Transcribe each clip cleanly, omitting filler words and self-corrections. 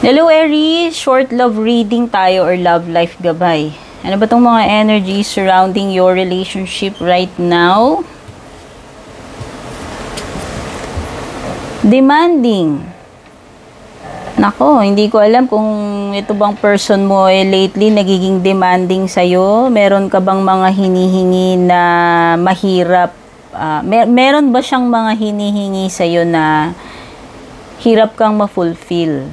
Hello Aries, short love reading tayo or love life gabay. Ano ba tong mga energies surrounding your relationship right now? Demanding. Nako, hindi ko alam kung ito bang person mo lately nagiging demanding sa'yo. Meron ka bang mga hinihingi na mahirap? Meron ba siyang mga hinihingi sa'yo na hirap kang ma-fulfill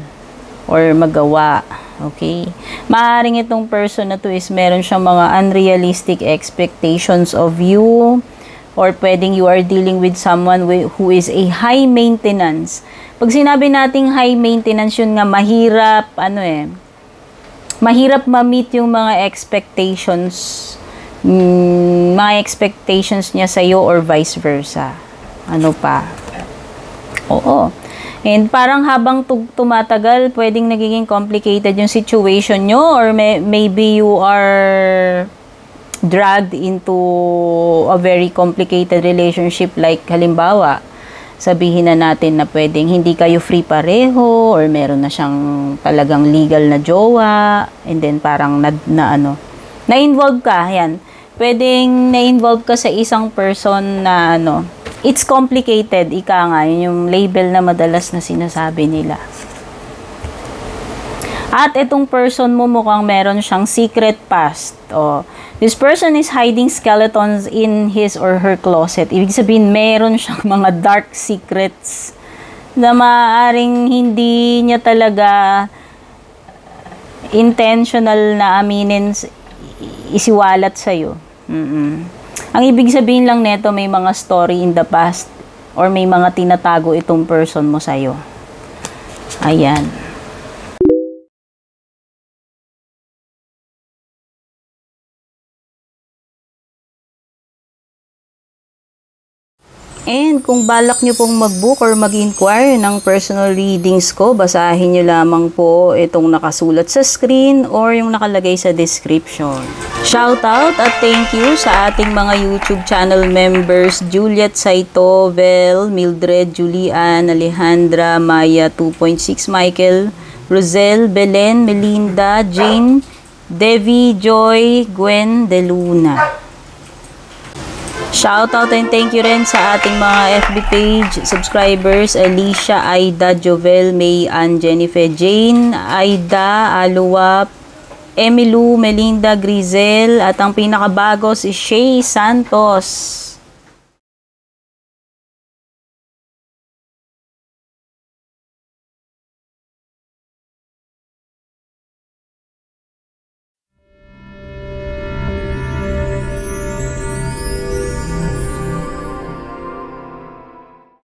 or magawa? Okay? Maaaring itong person na to is meron siyang mga unrealistic expectations of you, or pwedeng you are dealing with someone who is a high maintenance. Pag sinabi nating high maintenance, yun nga mahirap, mahirap ma-meet yung mga expectations, niya sa'yo or vice versa. Ano pa? Oo. And parang habang tumatagal, pwedeng nagiging complicated yung situation nyo, or maybe you are dragged into a very complicated relationship, like halimbawa, sabihin na natin na pwedeng hindi kayo free pareho, or meron na siyang talagang legal na jowa, and then parang na-involve ka, yan. Pwedeng na-involve ka sa isang person na it's complicated, ika nga, yun yung label na madalas na sinasabi nila. At itong person mo mukhang meron siyang secret past. This person is hiding skeletons in his or her closet. Ibig sabihin, meron siyang mga dark secrets na maaaring hindi niya talaga intentional na aminin, isiwalat sa'yo. Ang ibig sabihin lang neto, may mga story in the past or may mga tinatago itong person mo sa'yo. Ayan. And kung balak nyo pong mag-book or mag-inquire ng personal readings ko, basahin nyo lamang po itong nakasulat sa screen or yung nakalagay sa description. Shoutout at thank you sa ating mga YouTube channel members, Juliet Saito, Vel, Mildred, Julian, Alejandra, Maya 2.6, Michael, Rosel, Belen, Melinda, Jane, Devi, Joy, Gwen, De Luna. Shoutout and thank you rin sa ating mga FB page subscribers, Alicia, Aida, Jovel, May, Ann, Jennifer, Jane, Aida, Aluwap, Emilu, Melinda, Grizel, at ang pinakabago si Shay Santos.